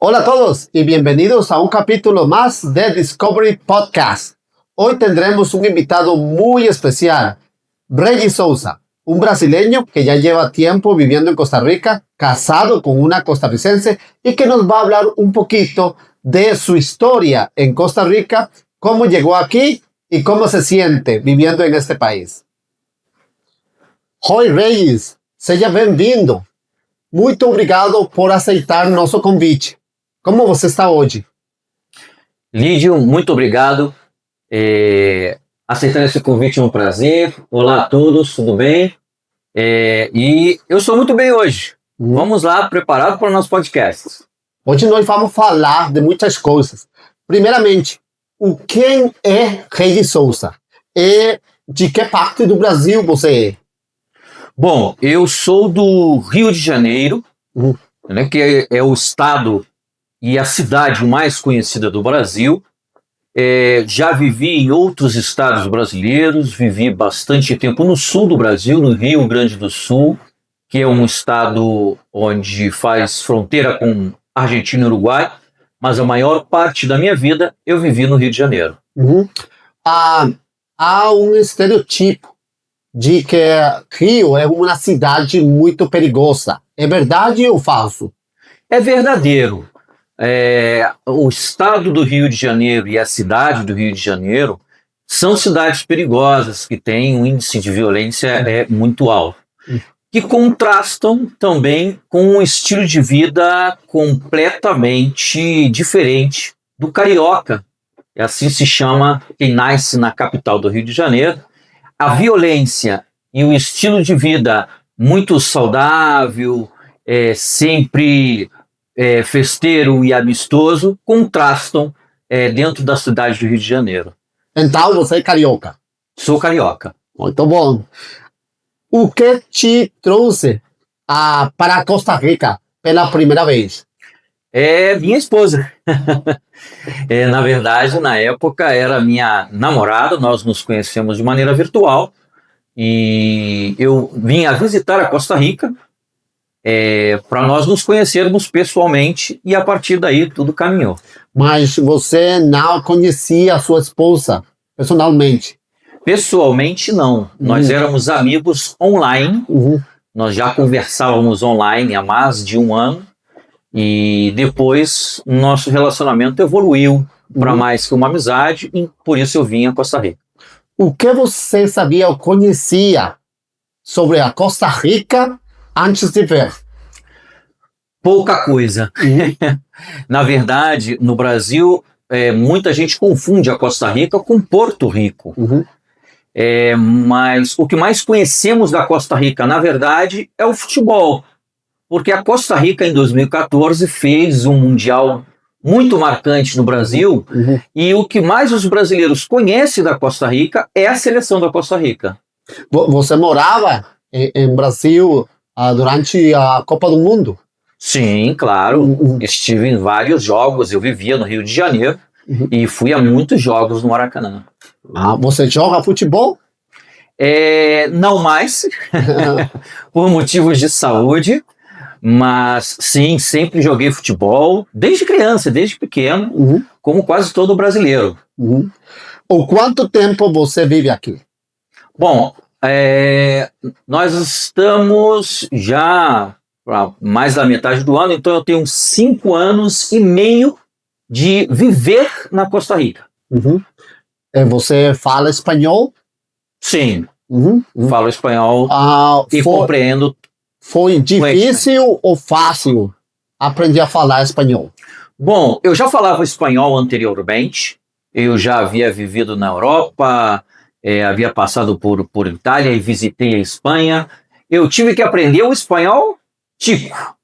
Hola a todos y bienvenidos a un capítulo más de Discovery Podcast. Hoy tendremos un invitado muy especial, Regis Souza, un brasileño que ya lleva tiempo viviendo en Costa Rica, casado con una costarricense y que nos va a hablar un poquito de su historia en Costa Rica, cómo llegó aquí y cómo se siente viviendo en este país. Oi, Regis, seja bem-vindo. Muito obrigado por aceitar nosso convite. Como você está hoje? Lídio, muito obrigado. Aceitar esse convite é um prazer. Olá a todos, tudo bem? E eu estou muito bem hoje. Vamos lá, preparado para o nosso podcast. Hoje nós vamos falar de muitas coisas. Primeiramente, quem é Regis Souza? E de que parte do Brasil você é? Bom, eu sou do Rio de Janeiro, né, que é o estado e a cidade mais conhecida do Brasil. Já vivi em outros estados brasileiros, vivi bastante tempo no sul do Brasil, no Rio Grande do Sul, que é um estado onde faz fronteira com Argentina e Uruguai, mas a maior parte da minha vida eu vivi no Rio de Janeiro. Há um estereotipo de que Rio é uma cidade muito perigosa. É verdade ou falso? É verdadeiro. O estado do Rio de Janeiro e a cidade do Rio de Janeiro são cidades perigosas, que têm um índice de violência muito alto, que contrastam também com um estilo de vida completamente diferente do carioca. E assim se chama quem nasce na capital do Rio de Janeiro. A violência e o estilo de vida muito saudável, sempre festeiro e amistoso, contrastam dentro da cidade do Rio de Janeiro. Então você é carioca? Sou carioca. Muito bom. O que te trouxe para Costa Rica pela primeira vez? Minha esposa. Na verdade, na época, era minha namorada, nós nos conhecemos de maneira virtual e eu vim a visitar a Costa Rica para nós nos conhecermos pessoalmente e a partir daí tudo caminhou. Mas você não conhecia a sua esposa personalmente? Pessoalmente, não. Nós éramos amigos online, nós já conversávamos online há mais de um ano e depois nosso relacionamento evoluiu para mais que uma amizade e por isso eu vim a Costa Rica. O que você sabia ou conhecia sobre a Costa Rica antes de ver? Pouca coisa. Na verdade, no Brasil, muita gente confunde a Costa Rica com Porto Rico. Mas o que mais conhecemos da Costa Rica, na verdade, é o futebol. Porque a Costa Rica, em 2014, fez um mundial muito marcante no Brasil e o que mais os brasileiros conhecem da Costa Rica é a seleção da Costa Rica. Você morava em Brasil durante a Copa do Mundo? Sim, claro. Estive em vários jogos, eu vivia no Rio de Janeiro e fui a muitos jogos no Maracanã. Você joga futebol? Não mais, por motivos de saúde, mas sim, sempre joguei futebol, desde criança, desde pequeno, como quase todo brasileiro. Há quanto tempo você vive aqui? Bom, nós estamos já para mais da metade do ano, então eu tenho 5 anos e meio de viver na Costa Rica. Você fala espanhol? Sim, falo espanhol e compreendo. Foi difícil ou fácil aprender a falar espanhol? Bom, eu já falava espanhol anteriormente, eu já havia vivido na Europa, havia passado por Itália e visitei a Espanha. Eu tive que aprender o espanhol tico.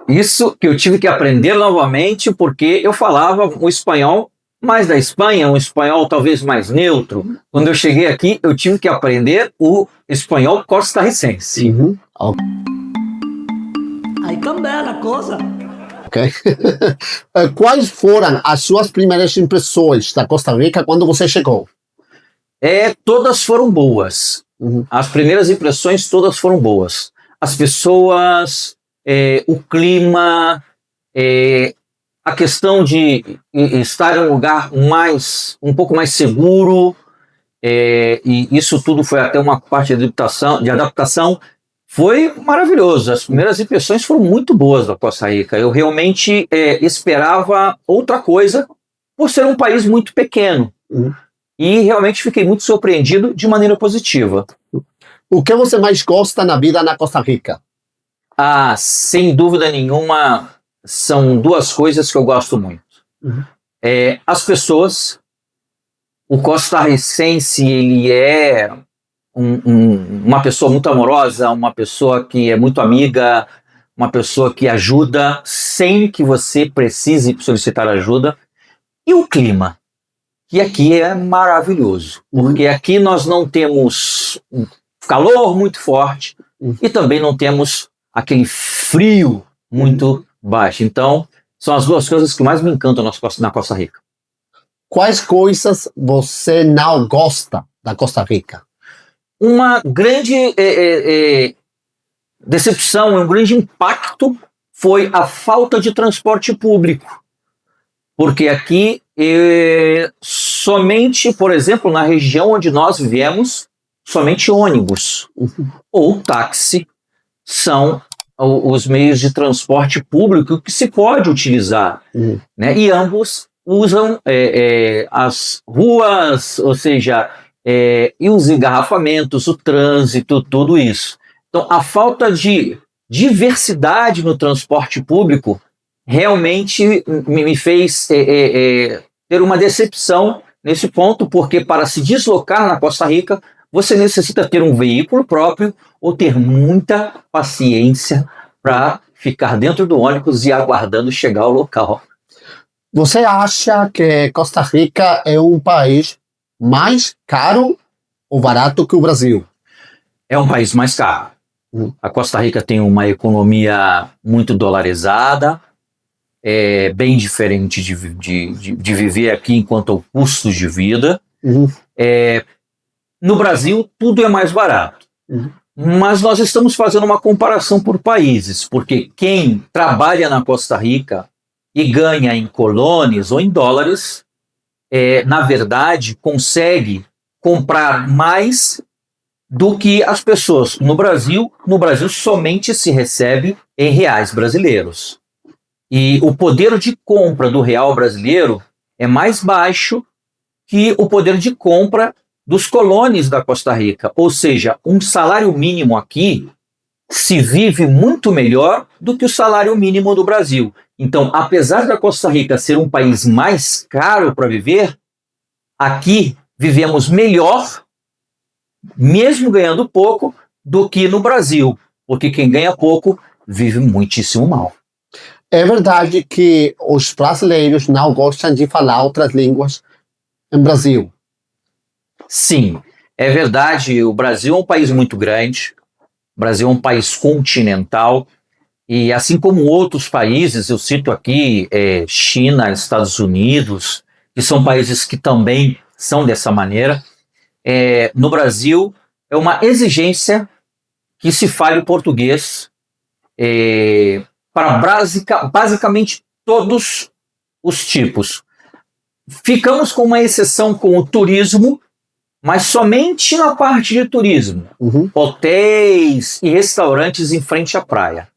Isso que eu tive que aprender novamente porque eu falava o espanhol mais da Espanha, um espanhol talvez mais neutro. Quando eu cheguei aqui, eu tive que aprender o espanhol costarricense. Aí cambia a coisa. Ok. Quais foram as suas primeiras impressões da Costa Rica quando você chegou? Todas foram boas. As primeiras impressões todas foram boas. As pessoas, o clima, a questão de estar em um lugar um pouco mais seguro, e isso tudo foi até uma parte de adaptação, foi maravilhoso. As primeiras impressões foram muito boas da Costa Rica. Eu realmente esperava outra coisa, por ser um país muito pequeno. E realmente fiquei muito surpreendido de maneira positiva. O que você mais gosta na vida na Costa Rica? Ah, sem dúvida nenhuma, são duas coisas que eu gosto muito. As pessoas. O costarricense, ele é uma pessoa muito amorosa, uma pessoa que é muito amiga, uma pessoa que ajuda sem que você precise solicitar ajuda. E o clima, que aqui é maravilhoso, porque aqui nós não temos um calor muito forte e também não temos aquele frio muito baixo. Então, são as duas coisas que mais me encantam na Costa Rica. Quais coisas você não gosta da Costa Rica? Uma grande decepção, um grande impacto foi a falta de transporte público. Porque aqui, somente, por exemplo, na região onde nós vivemos, somente ônibus ou táxi são os meios de transporte público que se pode utilizar. Né? E ambos usam as ruas, ou seja, e os engarrafamentos, o trânsito, tudo isso. Então, a falta de diversidade no transporte público realmente me fez ter uma decepção nesse ponto, porque para se deslocar na Costa Rica, você necessita ter um veículo próprio ou ter muita paciência para ficar dentro do ônibus e aguardando chegar ao local. Você acha que Costa Rica é um país mais caro ou barato que o Brasil? É um país mais caro. A Costa Rica tem uma economia muito dolarizada, bem diferente de viver aqui enquanto ao custo de vida. No Brasil, tudo é mais barato. Mas nós estamos fazendo uma comparação por países, porque quem trabalha na Costa Rica e ganha em colones ou em dólares, na verdade, consegue comprar mais do que as pessoas no Brasil. No Brasil somente se recebe em reais brasileiros. E o poder de compra do real brasileiro é mais baixo que o poder de compra dos colones da Costa Rica. Ou seja, um salário mínimo aqui se vive muito melhor do que o salário mínimo do Brasil. Então, apesar da Costa Rica ser um país mais caro para viver, aqui vivemos melhor, mesmo ganhando pouco, do que no Brasil, porque quem ganha pouco vive muitíssimo mal. É verdade que os brasileiros não gostam de falar outras línguas no Brasil? Sim, é verdade. O Brasil é um país muito grande, o Brasil é um país continental, e assim como outros países, eu cito aqui China, Estados Unidos, que são países que também são dessa maneira. No Brasil, é uma exigência que se fale português para basicamente todos os tipos. Ficamos com uma exceção com o turismo, mas somente na parte de turismo. Hotéis e restaurantes em frente à praia.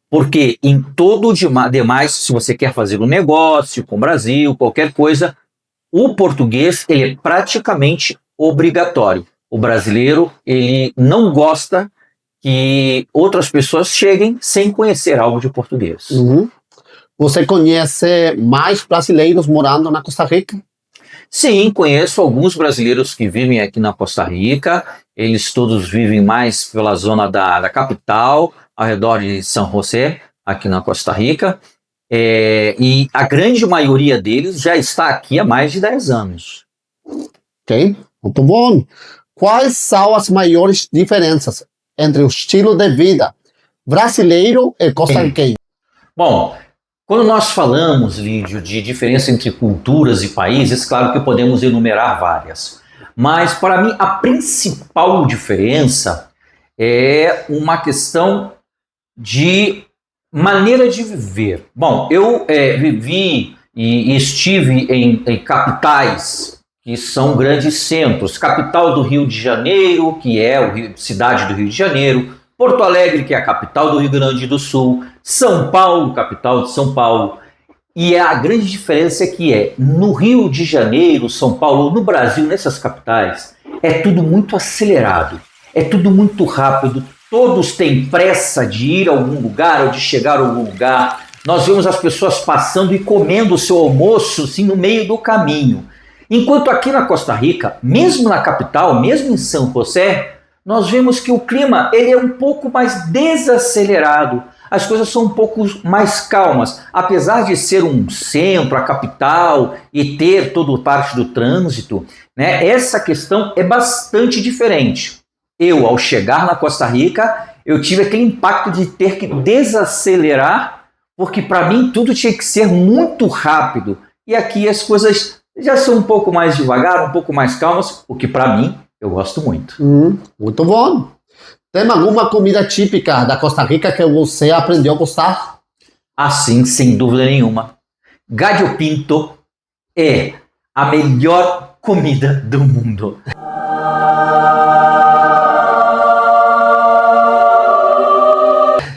Porque em todo o demais, se você quer fazer um negócio com o Brasil, qualquer coisa, o português ele é praticamente obrigatório. O brasileiro ele não gosta que outras pessoas cheguem sem conhecer algo de português. Você conhece mais brasileiros morando na Costa Rica? Sim, conheço alguns brasileiros que vivem aqui na Costa Rica. Eles todos vivem mais pela zona da capital, ao redor de São José, aqui na Costa Rica. E a grande maioria deles já está aqui há mais de 10 anos. Ok, muito bom. Quais são as maiores diferenças entre o estilo de vida brasileiro e costarricense? Bom, quando nós falamos, Lídio, de diferença entre culturas e países, claro que podemos enumerar várias. Mas, para mim, a principal diferença é uma questão de Maneira de viver. Bom, eu vivi e estive em capitais que são grandes centros. Capital do Rio de Janeiro, que é cidade do Rio de Janeiro. Porto Alegre, que é a capital do Rio Grande do Sul. São Paulo, capital de São Paulo. E a grande diferença é que no Rio de Janeiro, São Paulo, no Brasil, nessas capitais, é tudo muito acelerado, é tudo muito rápido, todos têm pressa de ir a algum lugar ou de chegar a algum lugar. Nós vemos as pessoas passando e comendo o seu almoço assim, no meio do caminho. Enquanto aqui na Costa Rica, mesmo na capital, mesmo em São José, nós vemos que o clima ele é um pouco mais desacelerado. As coisas são um pouco mais calmas, apesar de ser um centro, a capital, e ter toda parte do trânsito, né, essa questão é bastante diferente. Eu, ao chegar na Costa Rica, eu tive aquele impacto de ter que desacelerar, porque para mim tudo tinha que ser muito rápido, e aqui as coisas já são um pouco mais devagar, um pouco mais calmas, o que para mim eu gosto muito. Muito bom. Tem alguma comida típica da Costa Rica que você aprendeu a gostar? Assim, sem dúvida nenhuma. Gallo pinto é a melhor comida do mundo.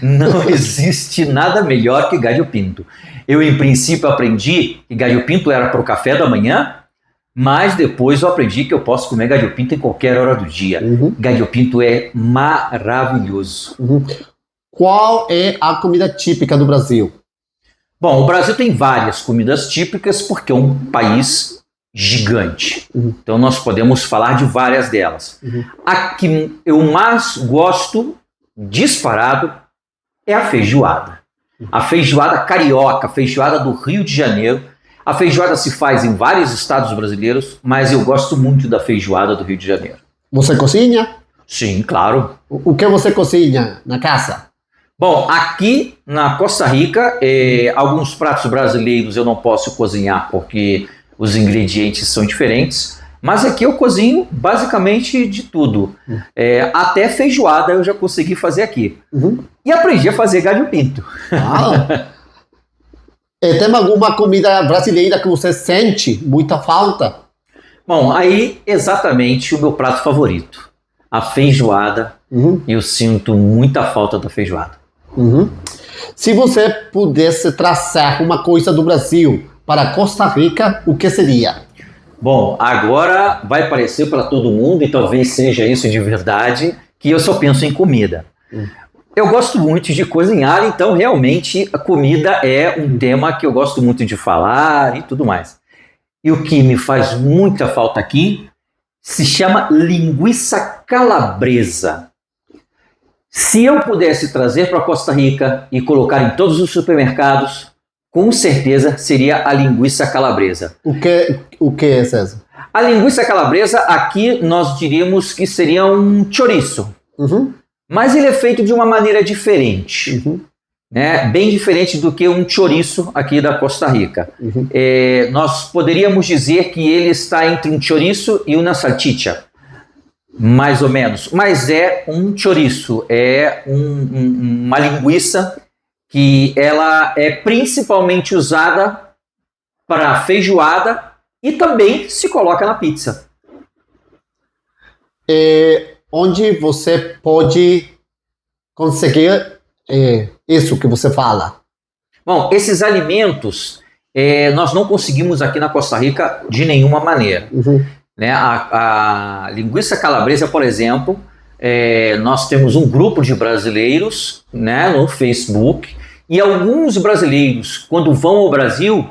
Não existe nada melhor que gallo pinto. Eu, em princípio, aprendi que gallo pinto era para o café da manhã, mas depois eu aprendi que eu posso comer gallo pinto em qualquer hora do dia. Gallo pinto é maravilhoso. Qual é a comida típica do Brasil? Bom, o Brasil tem várias comidas típicas porque é um país gigante. Então nós podemos falar de várias delas. A que eu mais gosto, disparado, é a feijoada. A feijoada carioca, a feijoada do Rio de Janeiro. A feijoada se faz em vários estados brasileiros, mas eu gosto muito da feijoada do Rio de Janeiro. Você cozinha? Sim, claro. O que você cozinha na casa? Bom, aqui na Costa Rica, alguns pratos brasileiros eu não posso cozinhar porque os ingredientes são diferentes, mas aqui eu cozinho basicamente de tudo. Até feijoada eu já consegui fazer aqui. E aprendi a fazer galho pinto. Tem alguma comida brasileira que você sente muita falta? Bom, aí exatamente o meu prato favorito, a feijoada. Eu sinto muita falta da feijoada. Se você pudesse trazer uma coisa do Brasil para Costa Rica, o que seria? Bom, agora vai parecer para todo mundo, e talvez seja isso de verdade, que eu só penso em comida. Eu gosto muito de cozinhar, então realmente a comida é um tema que eu gosto muito de falar e tudo mais. E o que me faz muita falta aqui se chama linguiça calabresa. Se eu pudesse trazer para Costa Rica e colocar em todos os supermercados, com certeza seria a linguiça calabresa. O que é, César? A linguiça calabresa, aqui nós diríamos que seria um chouriço. Mas ele é feito de uma maneira diferente, né? Bem diferente do que um chouriço aqui da Costa Rica. Nós poderíamos dizer que ele está entre um chouriço e uma salchicha, mais ou menos. Mas é um chouriço, é uma linguiça que ela é principalmente usada para feijoada e também se coloca na pizza. Onde você pode conseguir isso que você fala? Bom, esses alimentos nós não conseguimos aqui na Costa Rica de nenhuma maneira. Né? A linguiça calabresa, por exemplo, nós temos um grupo de brasileiros, né, no Facebook, e alguns brasileiros, quando vão ao Brasil,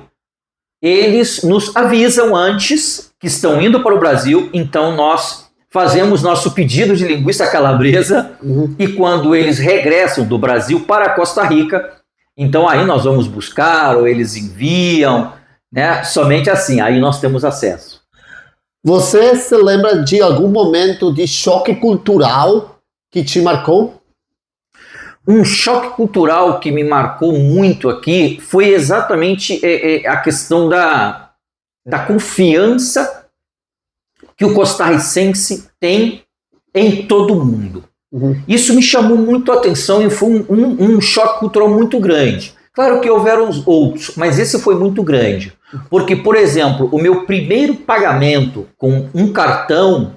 eles nos avisam antes que estão indo para o Brasil, então nós fazemos nosso pedido de linguiça calabresa e quando eles regressam do Brasil para a Costa Rica, então aí nós vamos buscar ou eles enviam, né? Somente assim, aí nós temos acesso. Você se lembra de algum momento de choque cultural que te marcou? Um choque cultural que me marcou muito aqui foi exatamente a questão da confiança que o costarricense tem em todo mundo. Uhum. Isso me chamou muito a atenção e foi um choque cultural muito grande. Claro que houveram outros, mas esse foi muito grande. Porque, por exemplo, o meu primeiro pagamento com um cartão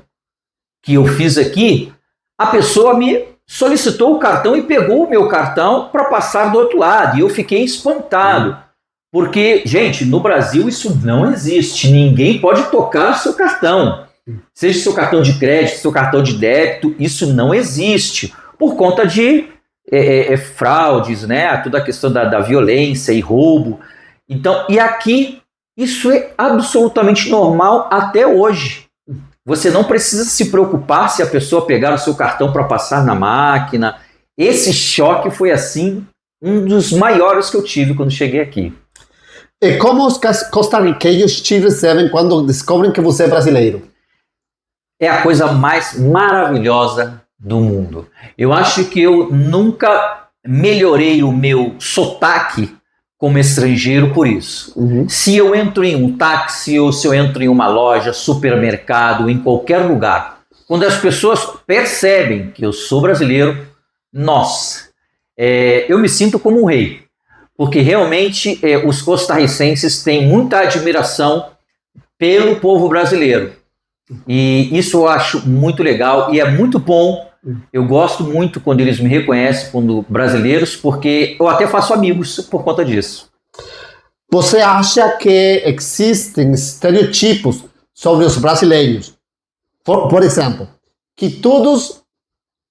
que eu fiz aqui, a pessoa me solicitou o cartão e pegou o meu cartão para passar do outro lado. E eu fiquei espantado. Porque, gente, no Brasil isso não existe. Ninguém pode tocar o seu cartão. Seja seu cartão de crédito, seu cartão de débito, isso não existe. Por conta de fraudes, né? Toda a questão da violência e roubo. Então, e aqui, isso é absolutamente normal até hoje. Você não precisa se preocupar se a pessoa pegar o seu cartão para passar na máquina. Esse choque foi, assim, um dos maiores que eu tive quando cheguei aqui. E como os costarriqueños te recebem quando descobrem que você é brasileiro? É a coisa mais maravilhosa do mundo. Eu acho que eu nunca melhorei o meu sotaque como estrangeiro por isso. Uhum. Se eu entro em um táxi ou se eu entro em uma loja, supermercado, em qualquer lugar, quando as pessoas percebem que eu sou brasileiro, nossa, eu me sinto como um rei. Porque realmente os costarricenses têm muita admiração pelo povo brasileiro. E isso eu acho muito legal e é muito bom. Eu gosto muito quando eles me reconhecem como brasileiros, porque eu até faço amigos por conta disso. Você acha que existem estereotipos sobre os brasileiros? Por exemplo, que todos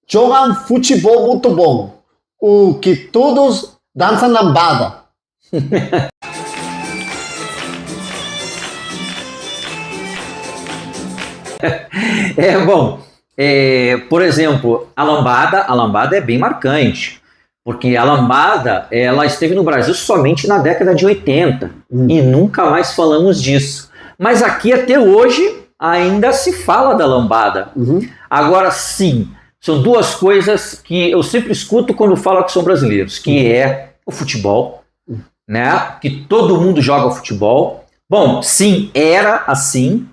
jogam futebol muito bom, ou que todos dançam lambada? Por exemplo, a lambada é bem marcante, porque a lambada ela esteve no Brasil somente na década de 80 e nunca mais falamos disso. Mas aqui até hoje ainda se fala da lambada. Uhum. Agora sim, são duas coisas que eu sempre escuto quando falo que são brasileiros, que é o futebol, né? Que todo mundo joga futebol. Bom, sim, era assim.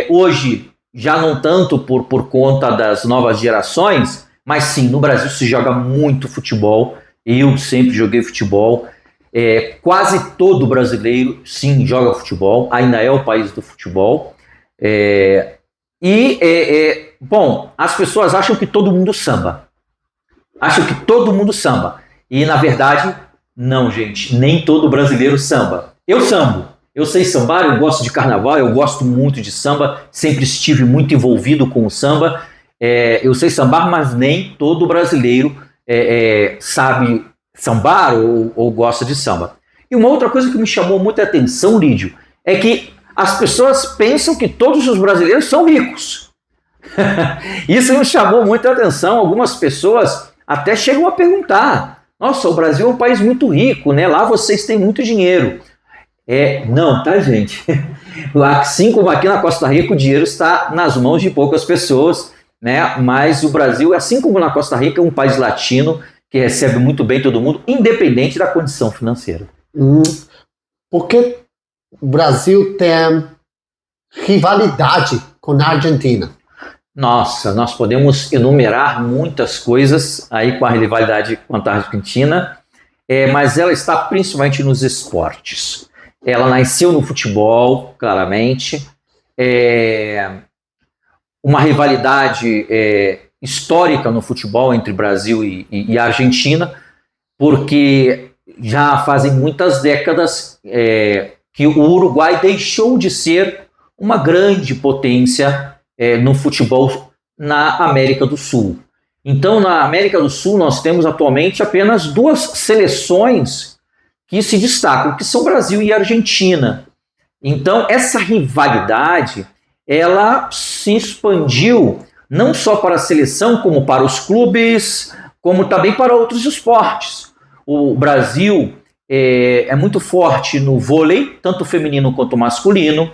Hoje já não tanto por conta das novas gerações, mas sim, no Brasil se joga muito futebol. Eu sempre joguei futebol. Quase todo brasileiro, sim, joga futebol. Ainda é o país do futebol. Bom, as pessoas acham que todo mundo samba. E, na verdade, não, gente. Nem todo brasileiro samba. Eu sambo. Eu sei sambar, eu gosto de carnaval, eu gosto muito de samba. Sempre estive muito envolvido com o samba. Eu sei sambar, mas nem todo brasileiro sabe sambar ou gosta de samba. E uma outra coisa que me chamou muita atenção, Lídio, é que as pessoas pensam que todos os brasileiros são ricos. Isso me chamou muita atenção. Algumas pessoas até chegam a perguntar: nossa, o Brasil é um país muito rico, né? Lá vocês têm muito dinheiro. Não, tá, gente? Assim como aqui na Costa Rica, o dinheiro está nas mãos de poucas pessoas, né? Mas o Brasil, assim como na Costa Rica, é um país latino que recebe muito bem todo mundo, independente da condição financeira. Por que o Brasil tem rivalidade com a Argentina? Nossa, nós podemos enumerar muitas coisas aí com a rivalidade contra a Argentina, mas ela está principalmente nos esportes. Ela nasceu no futebol, claramente. Uma rivalidade histórica no futebol entre Brasil e Argentina, porque já fazem muitas décadas que o Uruguai deixou de ser uma grande potência no futebol na América do Sul. Então, na América do Sul, nós temos atualmente apenas duas seleções que se destacam, que são Brasil e Argentina. Então, essa rivalidade, ela se expandiu não só para a seleção, como para os clubes, como também para outros esportes. O Brasil é muito forte no vôlei, tanto feminino quanto masculino,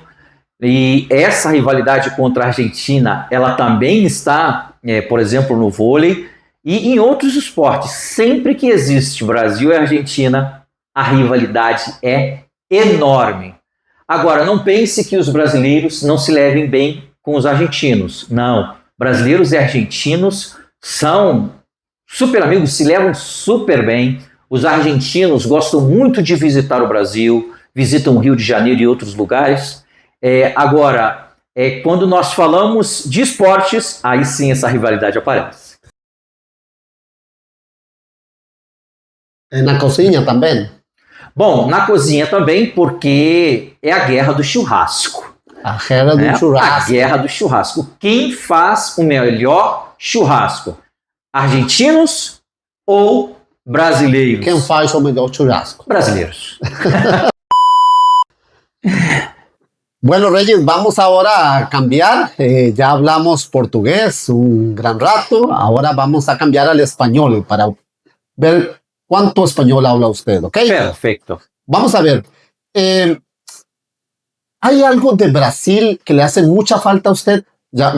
e essa rivalidade contra a Argentina, ela também está, por exemplo, no vôlei e em outros esportes. Sempre que existe Brasil e Argentina, a rivalidade é enorme. Agora, não pense que os brasileiros não se levem bem com os argentinos. Não, brasileiros e argentinos são super amigos, se levam super bem. Os argentinos gostam muito de visitar o Brasil, visitam o Rio de Janeiro e outros lugares. Agora, quando nós falamos de esportes, aí sim essa rivalidade aparece. Na cozinha também? Bom, na cozinha também, porque é a guerra do churrasco. A guerra do churrasco. A guerra do churrasco. Quem faz o melhor churrasco? Argentinos ou brasileiros? Quem faz o melhor churrasco? Brasileiros. Bueno, Reyes, vamos ahora a cambiar. Ya hablamos portugués un gran rato. Ahora vamos a cambiar al español para ver cuánto español habla usted, ¿ok? Perfecto. Vamos a ver. ¿Hay algo de Brasil que le hace mucha falta a usted? Ya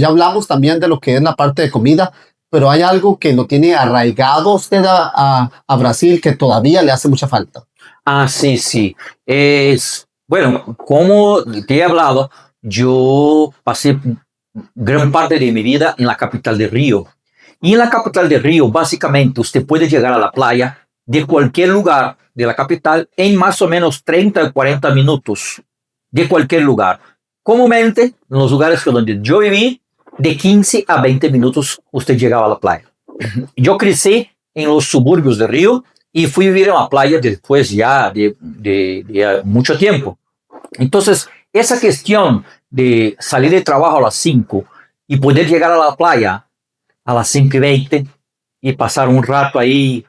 hablamos también de lo que es la parte de comida, pero ¿hay algo que lo tiene arraigado usted a Brasil que todavía le hace mucha falta? Ah, sí, sí. Bueno, como te he hablado, yo pasé gran parte de mi vida en la capital de Río. Y en la capital de Río, básicamente, usted puede llegar a la playa de cualquier lugar de la capital en más o menos 30 o 40 minutos, de cualquier lugar. Comúnmente, en los lugares donde yo viví, de 15 a 20 minutos usted llegaba a la playa. Yo crecí en los suburbios de Río y fui a vivir en la playa después ya de mucho tiempo. Entonces, esa cuestión de salir de trabajo a las 5 y poder llegar a la playa a las 5:20 y pasar un rato ahí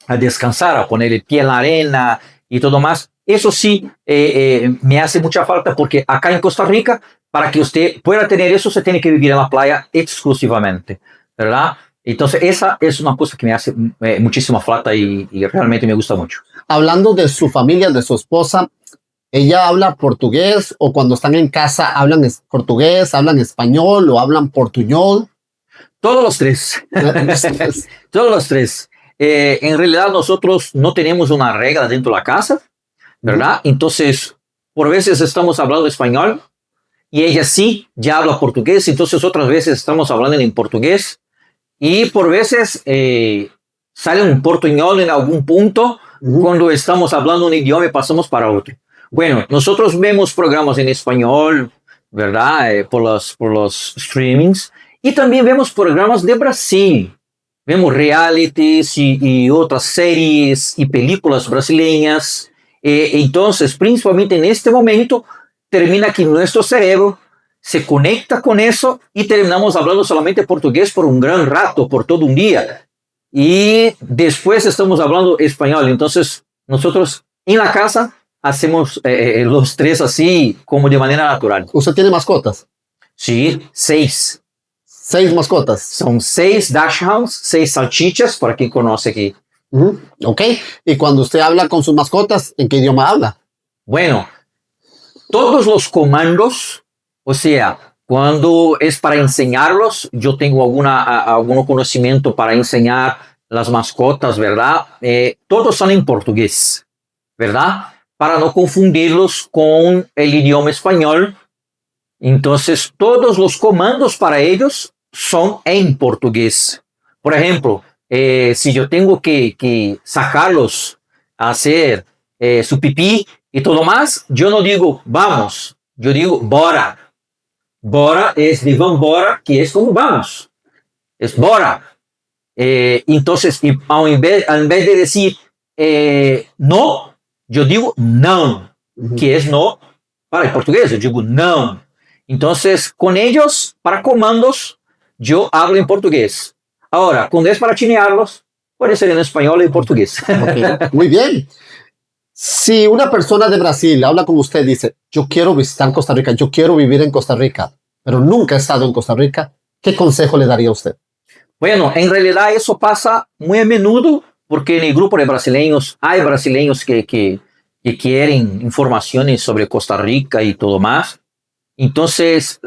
a descansar, a poner el pie en la arena y todo más, eso sí me hace mucha falta, porque acá en Costa Rica, para que usted pueda tener eso, se tiene que vivir en la playa exclusivamente, ¿verdad? Entonces esa es una cosa que me hace muchísima falta y realmente me gusta mucho. Hablando de su familia, de su esposa, ¿ella habla portugués o cuando están en casa hablan portugués, hablan español o hablan portuñol? Todos los tres. Todos los tres. En realidad nosotros no tenemos una regla dentro de la casa, ¿verdad? Entonces, por veces estamos hablando español y ella sí ya habla portugués, entonces otras veces estamos hablando en portugués y por veces sale un portuñol en algún punto cuando estamos hablando un idioma y pasamos para otro. Bueno, nosotros vemos programas en español, ¿verdad? Por los streamings. Y también vemos programas de Brasil. Vemos realities y otras series y películas brasileñas. Entonces, principalmente en este momento, termina que nuestro cerebro se conecta con eso y terminamos hablando solamente portugués por un gran rato, por todo un día. Y después estamos hablando español. Entonces, nosotros en la casa hacemos los tres así, como de manera natural. ¿Usted tiene mascotas? Sí, 6. 6 mascotas. Son 6 dachshunds, 6 salchichas, para quien conoce aquí. Ok. Y cuando usted habla con sus mascotas, ¿en qué idioma habla? Bueno, todos los comandos, o sea, cuando es para enseñarlos, yo tengo algún conocimiento para enseñar las mascotas, ¿verdad? Todos son en portugués, ¿verdad? Para no confundirlos con el idioma español. Entonces, todos los comandos para ellos son en portugués. Por ejemplo, si yo tengo que sacarlos a hacer su pipí y todo más, yo no digo vamos, yo digo bora. Bora es de vambora, que es como vamos. Es bora. Entonces, al invés de decir no, yo digo não, que es no para el portugués, yo digo não. Entonces, con ellos, para comandos, yo hablo en portugués. Ahora, cuando es para chinearlos, puede ser en español y en portugués. Okay. Muy bien. Si una persona de Brasil habla con usted y dice, yo quiero visitar Costa Rica, yo quiero vivir en Costa Rica, pero nunca he estado en Costa Rica, ¿qué consejo le daría a usted? Bueno, en realidad eso pasa muy a menudo, porque en el grupo de brasileños hay brasileños que quieren informaciones sobre Costa Rica y todo más. Entonces,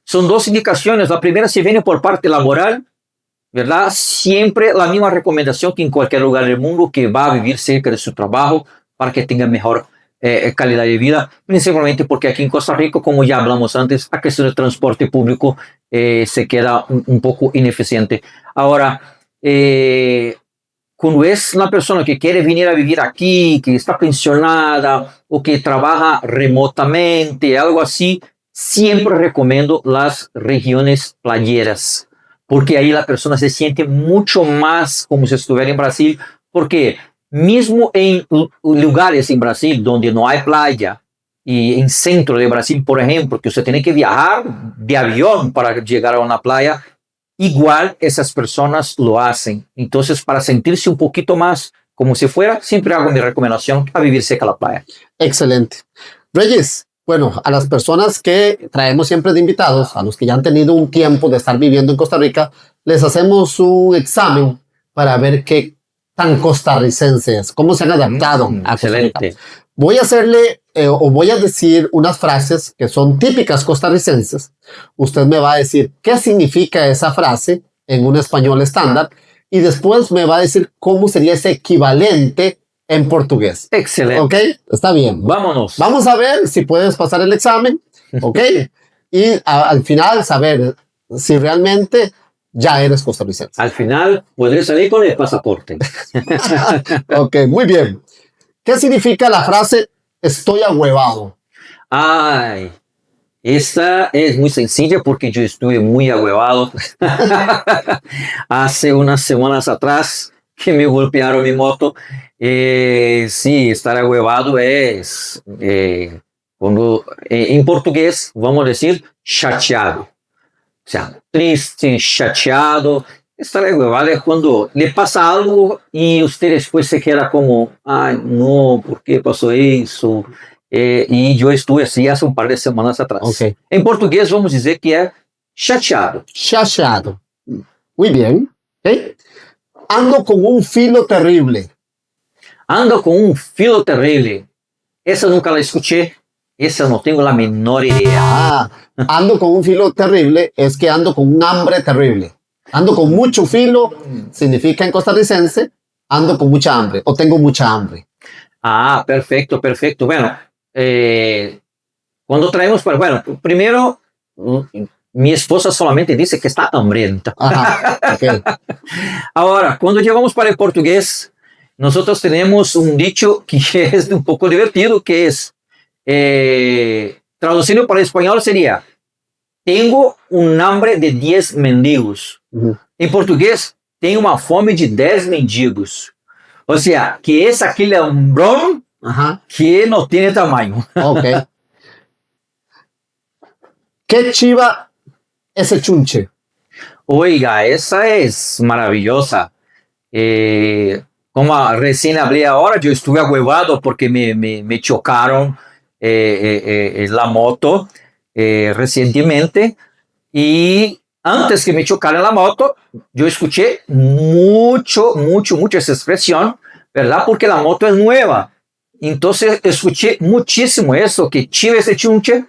son 2 indicaciones. La primera, si viene por parte laboral, ¿verdad? Siempre la misma recomendación que en cualquier lugar del mundo, que va a vivir cerca de su trabajo para que tenga mejor calidad de vida, principalmente porque aquí en Costa Rica, como ya hablamos antes, la cuestión del transporte público se queda un poco ineficiente. Ahora, cuando es una persona que quiere venir a vivir aquí, que está pensionada o que trabaja remotamente, algo así, siempre recomiendo las regiones playeras, porque ahí la persona se siente mucho más como si estuviera en Brasil, porque mismo en lugares en Brasil donde no hay playa, y en centro de Brasil, por ejemplo, que usted tiene que viajar de avión para llegar a una playa, igual esas personas lo hacen. Entonces, para sentirse un poquito más como si fuera, siempre hago mi recomendación a vivir cerca de la playa. Excelente. Reyes, bueno, a las personas que traemos siempre de invitados, a los que ya han tenido un tiempo de estar viviendo en Costa Rica, les hacemos un examen para ver qué tan costarricenses, cómo se han adaptado a Costa Rica. Excelente. Voy a hacerle o voy a decir unas frases que son típicas costarricenses. Usted me va a decir qué significa esa frase en un español estándar y después me va a decir cómo sería ese equivalente en portugués. Excelente. ¿Ok? Está bien. Vámonos. Vamos a ver si puedes pasar el examen. ¿Ok? Y al final saber si realmente ya eres costarricense. Al final, podré salir con el pasaporte. Ok, muy bien. ¿Qué significa la frase estoy ahuevado? Ay, esta es muy sencilla porque yo estuve muy ahuevado hace unas semanas atrás que me golpearon mi moto. Sí, estar ahuevado es, cuando, en portugués vamos a decir chateado. O sea, triste, chateado. Estar ahuevado es cuando le pasa algo y usted después se queda como, ay, no, ¿por qué pasó eso? Y yo estuve así hace un par de semanas atrás. Ok. En portugués vamos dizer que é chateado. Chateado. Muy bien. ¿Ok? Ando con un filo terrible. Ando com um filo terrível. Essa eu nunca la escuché. Essa eu não tenho a menor ideia. Ah, ando con un filo terrible es que ando con un hambre terrible. Ando con mucho filo significa en costarricense ando con mucha hambre o tengo mucha hambre. Ah, perfecto, perfecto. Bueno, cuando traemos para... Bueno, primero, mi esposa solamente dice que está hambrienta. Ajá, ok. Ahora, cuando llevamos para el portugués, nosotros tenemos un dicho que es un poco divertido, que es, traducido para el español sería, tengo un hambre de 10 mendigos. Uhum. Em português, tenho uma fome de 10 mendigos. Ou seja, que é aquele hambrón Ajá, que não tem tamanho. ok. ¿Qué chiva ese chunche? Oiga, essa é maravilhosa. Como recién hablé ahora, yo estuve ahuevado porque me chocaron la moto recientemente. Y antes que me chocaran la moto, yo escuché mucho esa expresión, ¿verdad? Porque la moto es nueva. Entonces escuché muchísimo eso, que chiva ese chunche,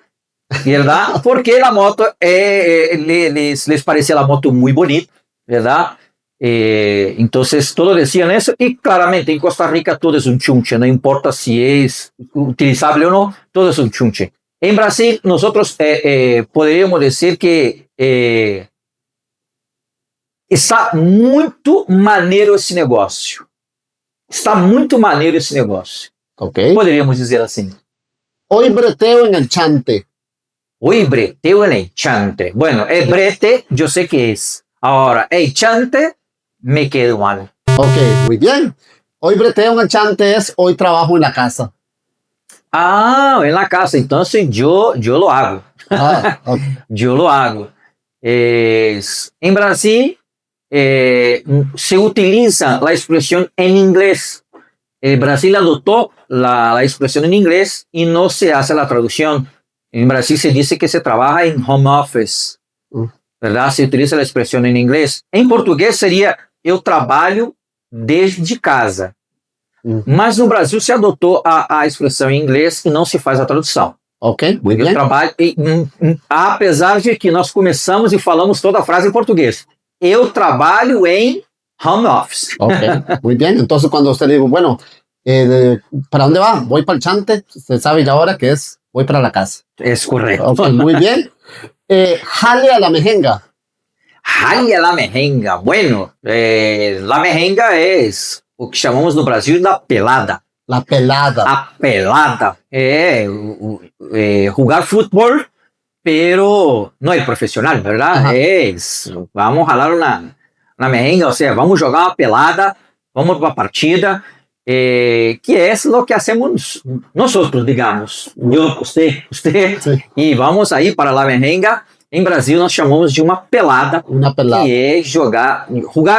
¿verdad? Porque la moto les parecía la moto muy bonita, ¿verdad? Entonces todos decían eso y claramente en Costa Rica todo es un chunche, no importa si es utilizable o no, todo es un chunche. En Brasil nosotros podríamos decir que está muito maneiro esse negócio. Está muito maneiro esse negócio. Ok. Poderíamos dizer assim. Hoy breteo en el chante. Hoy breteo en el chante. Bueno, el brete yo sé que es. Ahora, el chante me quedo mal. Ok, muy bien. Hoy breteo en el chante es hoy trabajo en la casa. Ah, en la casa. Entonces yo lo hago. Ah, ok. Yo lo hago. En Brasil se utiliza la expresión en inglés. Brasil adoptó la expresión en inglés y no se hace la traducción. En Brasil se dice que se trabaja en home office, ¿verdad? Se utiliza la expresión en inglés. En portugués sería eu trabalho desde casa. Mas no Brasil se adotou a expressão em inglês e não se faz a tradução. Ok, muy Eu bien. trabalho, apesar de que nós começamos e falamos toda a frase em português. Eu trabalho em home office. Ok, muy bien. Entonces, cuando usted digo, bueno, ¿Para dónde va? Voy para el Chante. Usted sabe ya ahora que es, voy para la casa. Es correcto. Ok, muy bien. Jale a la mejenga. Jale a la mejenga. Bueno, la mejenga es o que chamamos no Brasil da pelada. La pelada. A pelada é jugar fútbol, pero no es profesional, ¿verdad? Ajá. Es, vamos a jalar una mejenga, o sea, vamos jogar uma pelada, vamos para a partida, que es lo que hacemos nosotros, digamos, yo, usted, Sí. e vamos aí para la mejenga. Em Brasil nós chamamos de uma pelada, Una pelada. que é jogar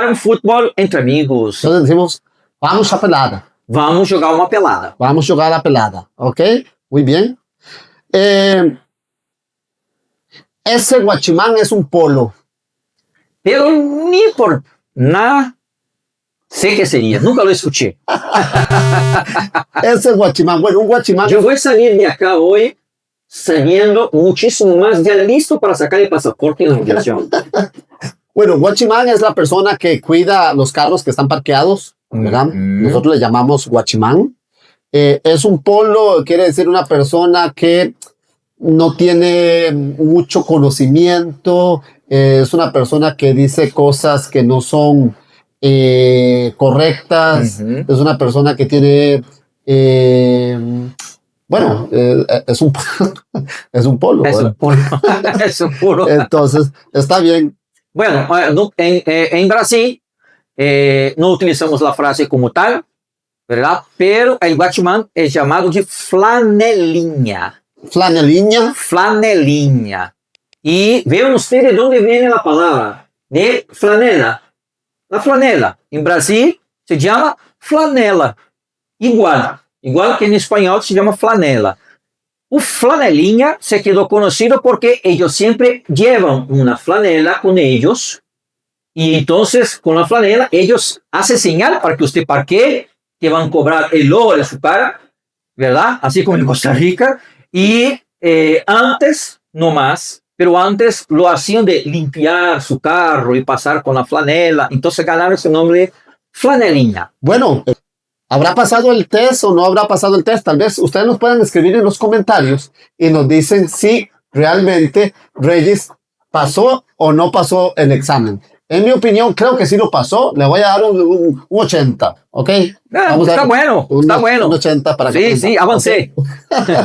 um futebol entre amigos. Entonces decimos, vamos a pelada. Vamos jogar uma pelada. Vamos a jugar a la pelada. Ok, muy bien. Ese guachimán es un polo. Pero ni por nada sé qué sería, nunca lo escuché. Ese guachimán, bueno, un guachimán. Yo voy a salir de acá hoy sabiendo muchísimo más, ya listo para sacar el pasaporte en la migración. Bueno, guachimán es la persona que cuida los carros que están parqueados, ¿verdad? Nosotros le llamamos guachimán. Es un polo, quiere decir una persona que no tiene mucho conocimiento, es una persona que dice cosas que no son correctas, es una persona que tiene, bueno, es un es un polo. Es un polo. Es un polo. Entonces, está bien. Bueno, en Brasil no utilizamos la frase como tal, ¿verdad? Pero el guachimán es llamado de flanelinha. Flanelinha. Flanelinha. Y vean ustedes de dónde viene la palabra de flanela. La flanela en Brasil se llama flanela. Igual que en español se llama flanela. O flanelinha se quedó conocido porque ellos siempre llevan una flanela con ellos. Y entonces con la flanela ellos hacen señal para que usted parquee, que van a cobrar el ojo de su cara, ¿verdad? Así como en Costa Rica. Y antes, no más, pero antes lo hacían de limpiar su carro y pasar con la flanela. Entonces ganaron ese nombre de flanelinha. Bueno, ¿habrá pasado el test o no habrá pasado el test? Tal vez ustedes nos puedan escribir en los comentarios y nos dicen si realmente Regis pasó o no pasó el examen. En mi opinión, creo que sí lo pasó. Le voy a dar un 80, ¿ok? Vamos a dar bueno, está bueno. Un 80 para que sí, avancé. Okay.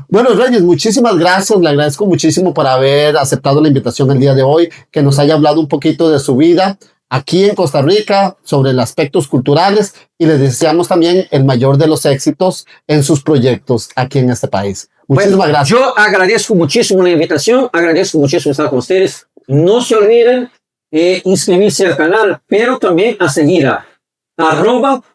Bueno, Regis, muchísimas gracias. Le agradezco muchísimo por haber aceptado la invitación el día de hoy, que nos haya hablado un poquito de su vida aquí en Costa Rica, sobre los aspectos culturales, y les deseamos también el mayor de los éxitos en sus proyectos aquí en este país. Muchísimas gracias. Yo agradezco muchísimo la invitación, agradezco muchísimo estar con ustedes. No se olviden inscribirse al canal, pero también a seguir a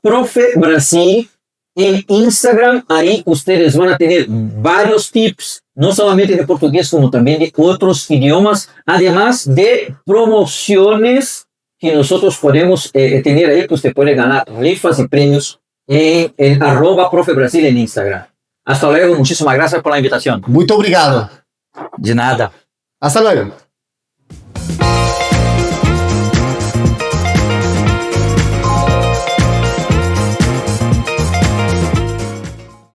@profebrasil en Instagram. Ahí ustedes van a tener varios tips, no solamente de portugués, como también de otros idiomas, además de promociones que nosotros podemos tener ahí, que usted puede ganar rifas y premios en @profebrasil en Instagram. Hasta luego, muchísimas gracias por la invitación. Muito obrigado. De nada. Hasta luego.